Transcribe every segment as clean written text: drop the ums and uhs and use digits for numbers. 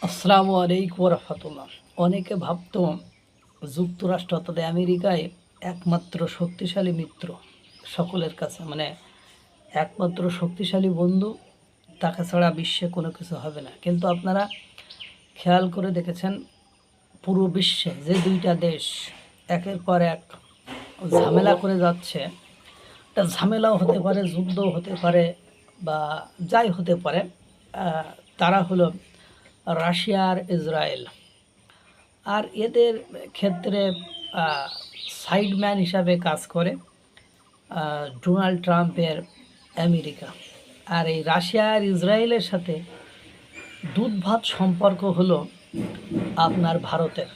আসসালামু আলাইকুম রহমতুল্লাহ। অনেকে ভাবত যুক্তরাষ্ট্র অর্থাৎ আমেরিকায় একমাত্র শক্তিশালী মিত্র সকলের কাছে, মানে একমাত্র শক্তিশালী বন্ধু, তাকে ছাড়া বিশ্বে কোনো কিছু হবে না। কিন্তু আপনারা খেয়াল করে দেখেছেন, পুরো বিশ্বে যে দুইটা দেশ একের পর এক ঝামেলা করে যাচ্ছে, একটা ঝামেলাও হতে পারে, যুদ্ধও হতে পারে, বা যাই হতে পারে, তারা হলো রাশিয়া আর ইসরায়েল। আর এদের ক্ষেত্রে সাইডম্যান হিসাবে কাজ করে ডোনাল্ড ট্রাম্পের আমেরিকা। আর এই রাশিয়া আর ইসরায়েলের সাথে দুধ ভাত সম্পর্ক হলো আপনার ভারতের।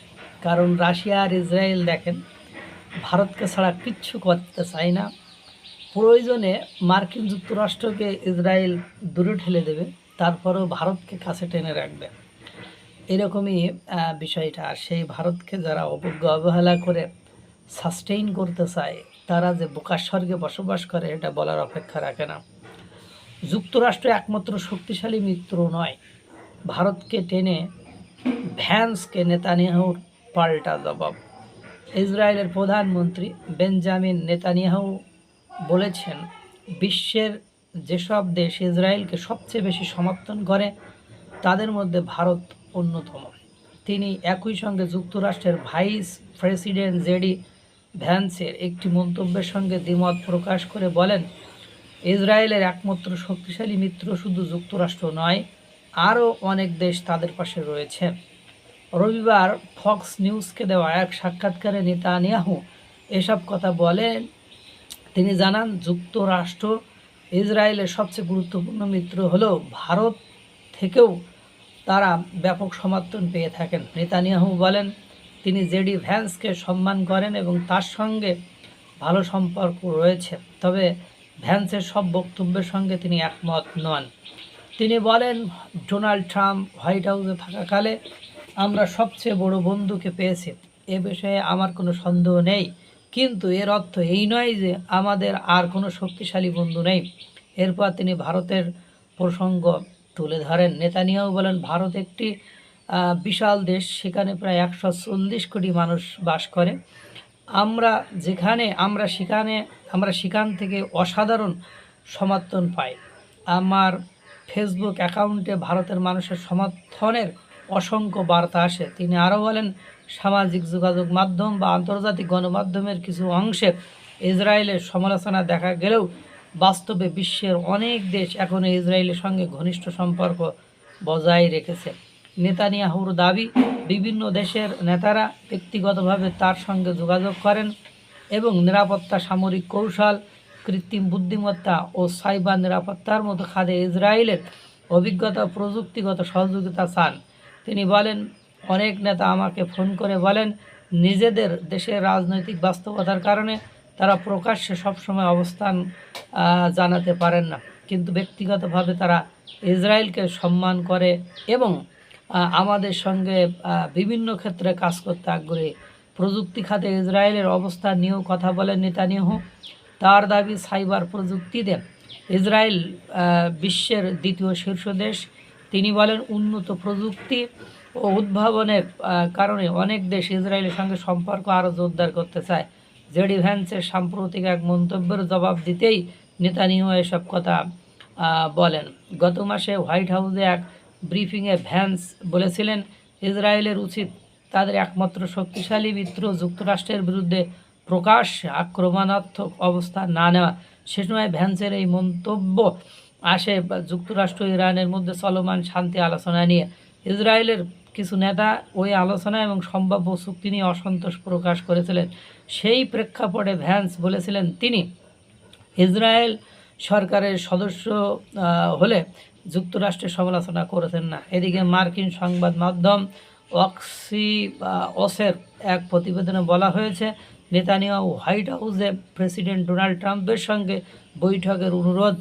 কারণ রাশিয়া আর ইসরায়েল দেখেন, ভারতকে ছাড়া কিচ্ছু করতে চায় না। প্রয়োজনে মার্কিন যুক্তরাষ্ট্রকে ইসরায়েল দূরে ঠেলে দেবে, তারপরেও ভারতকে কাছে টেনে রাখবে। এরকমই বিষয়টা। আর সেই ভারতকে যারা অবজ্ঞ অবহেলা করে সাস্টেইন করতে চায়, তারা যে বোকার স্বর্গে বসবাস করে এটা বলার অপেক্ষা রাখে না। যুক্তরাষ্ট্র একমাত্র শক্তিশালী মিত্র নয়, ভারতকে টেনে ভ্যান্সকে নেতানিয়াহুর পাল্টা জবাব। ইসরায়েলের প্রধানমন্ত্রী বেঞ্জামিন নেতানিয়াহু বলেছেন, বিশ্বের যেসব দেশ ইসরায়েলকে সবচেয়ে বেশি সমর্থন করে তাদের মধ্যে ভারত অন্যতম। তিনি একই সঙ্গে যুক্তরাষ্ট্রের ভাইস প্রেসিডেন্ট জেডি ভ্যান্সের একটি মন্তব্যের সঙ্গে দ্বিমত প্রকাশ করে বলেন, ইসরায়েলের একমাত্র শক্তিশালী মিত্র শুধু যুক্তরাষ্ট্র নয়, আরও অনেক দেশ তাদের পাশে রয়েছে। রবিবার ফক্স নিউজকে দেওয়া এক সাক্ষাৎকারে নেতানিয়াহু এসব কথা বলেন। তিনি জানান, যুক্তরাষ্ট্র ইসরায়েলের সবচেয়ে গুরুত্বপূর্ণ মিত্র হলেও ভারত থেকেও তারা ব্যাপক সমর্থন পেয়ে থাকেন। নেতানিয়াহু বলেন, তিনি জেডি ভ্যান্সকে সম্মান করেন এবং তার সঙ্গে ভালো সম্পর্ক রয়েছে, তবে ভ্যান্সের সব বক্তব্যের সঙ্গে তিনি একমত নন। তিনি বলেন, ডোনাল্ড ট্রাম্প হোয়াইট হাউসে থাকাকালে আমরা সবচেয়ে বড় বন্ধুকে পেয়েছি, এ বিষয়ে আমার কোনো সন্দেহ নেই। কিন্তু এর অর্থ এই নয় যে আমাদের আর কোনো শক্তিশালী বন্ধু নেই। এরপর তিনি ভারতের প্রসঙ্গ তুলে ধরেন। নেতানিয়াহু বলেন, ভারত একটি বিশাল দেশ, সেখানে প্রায় 140 কোটি মানুষ বাস করে। আমরা সেখান থেকে অসাধারণ সমর্থন পাই। আমার ফেসবুক অ্যাকাউন্টে ভারতের মানুষের সমর্থনের অসংখ্য বার্তা আসে। তিনি আরও বলেন, সামাজিক যোগাযোগ মাধ্যম বা আন্তর্জাতিক গণমাধ্যমের কিছু অংশে ইসরায়েলের সমালোচনা দেখা গেলেও বাস্তবে বিশ্বের অনেক দেশ এখনও ইসরায়েলের সঙ্গে ঘনিষ্ঠ সম্পর্ক বজায় রেখেছে। নেতানিয়াহুর দাবি, বিভিন্ন দেশের নেতারা ব্যক্তিগতভাবে তার সঙ্গে যোগাযোগ করেন এবং নিরাপত্তা, সামরিক কৌশল, কৃত্রিম বুদ্ধিমত্তা ও সাইবার নিরাপত্তার মতো খাতে ইসরায়েলের অভিজ্ঞতা ও প্রযুক্তিগত সহযোগিতা চান। তিনি বলেন, অনেক নেতা আমাকে ফোন করে বলেন, নিজেদের দেশের রাজনৈতিক বাস্তবতার কারণে তারা প্রকাশ্যে সবসময় অবস্থান জানাতে পারেন না, কিন্তু ব্যক্তিগতভাবে তারা ইসরায়েলকে সম্মান করে এবং আমাদের সঙ্গে বিভিন্ন ক্ষেত্রে কাজ করতে আগ্রহী। প্রযুক্তি খাতে ইসরায়েলের অবস্থান নিয়েও কথা বলেন নেতানিয়াহু। তার দাবি, সাইবার প্রযুক্তিতে ইসরায়েল বিশ্বের দ্বিতীয় শীর্ষ দেশ। তিনি বলেন, উন্নত প্রযুক্তি ও উদ্ভাবনের কারণে অনেক দেশ ইসরায়েলের সঙ্গে সম্পর্ক আরও জোরদার করতে চায়। জেডি ভ্যান্সের সাম্প্রতিক এক মন্তব্যের জবাব দিতেই নেতানিয়াহু এসব কথা বলেন। গত মাসে হোয়াইট হাউসে এক ব্রিফিংয়ে ভ্যান্স বলেছিলেন, ইসরায়েলের উচিত তাদের একমাত্র শক্তিশালী মিত্র যুক্তরাষ্ট্রের বিরুদ্ধে প্রকাশ্যে আক্রমণাত্মক অবস্থান না নেওয়া। সে সময় ভ্যান্সের এই মন্তব্য আসে যুক্তরাষ্ট্র ইরানের মধ্যে চলমান শান্তি আলোচনা নিয়ে। ইসরায়েলের কিছু নেতা ওই আলোচনা এবং সম্ভাব্য চুক্তি নিয়ে অসন্তোষ প্রকাশ করেছিলেন। সেই প্রেক্ষাপটে ভ্যান্স বলেছিলেন, তিনি ইসরায়েল সরকারের সদস্য হলে যুক্তরাষ্ট্রের সমালোচনা করেছেন না। এদিকে মার্কিন সংবাদ মাধ্যম অক্সিওসের এক প্রতিবেদনে বলা হয়েছে, নেতানিয়াহু হোয়াইট হাউসে প্রেসিডেন্ট ডোনাল্ড ট্রাম্পের সঙ্গে বৈঠকের অনুরোধ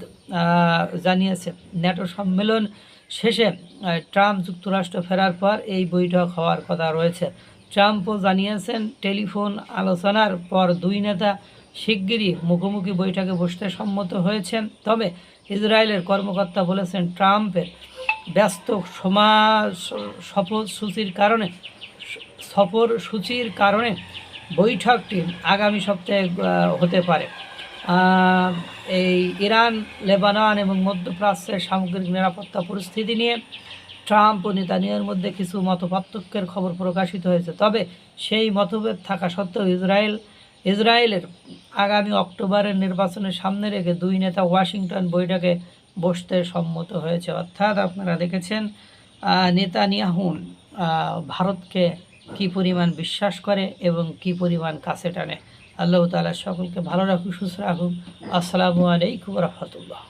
জানিয়েছে। ন্যাটো সম্মেলন শেষে ট্রাম্প যুক্তরাষ্ট্র ফেরার পর এই বৈঠক হওয়ার কথা রয়েছে। ট্রাম্পও জানিয়েছেন, টেলিফোন আলোচনার পর দুই নেতা শিগগিরই মুখোমুখি বৈঠকে বসতে সম্মত হয়েছেন। তবে ইসরায়েলের কর্মকর্তা বলেছেন, ট্রাম্পের ব্যস্ত সফরসূচির কারণে বৈঠকটি আগামী সপ্তাহে হতে পারে। এই ইরান, লেবানন এবং মধ্যপ্রাচ্যের সামগ্রিক নিরাপত্তা পরিস্থিতি নিয়ে ট্রাম্প ও নেতানিয়াহুর মধ্যে কিছু মতপার্থক্যের খবর প্রকাশিত হয়েছে। তবে সেই মতভেদ থাকা সত্ত্বেও ইসরায়েলের আগামী অক্টোবরের নির্বাচনের সামনে রেখে দুই নেতা ওয়াশিংটন বৈঠকে বসতে সম্মত হয়েছে। অর্থাৎ আপনারা দেখেছেন নেতানিয়াহু ভারতকে কী পরিমাণ বিশ্বাস করে এবং কী পরিমাণ কাছে টানে। আল্লাহ তাআলা সকলকে ভালো রাখুক, সুস্থ রাখুক। আসসালামু আলাইকুম ওয়া রাহমাতুল্লাহ।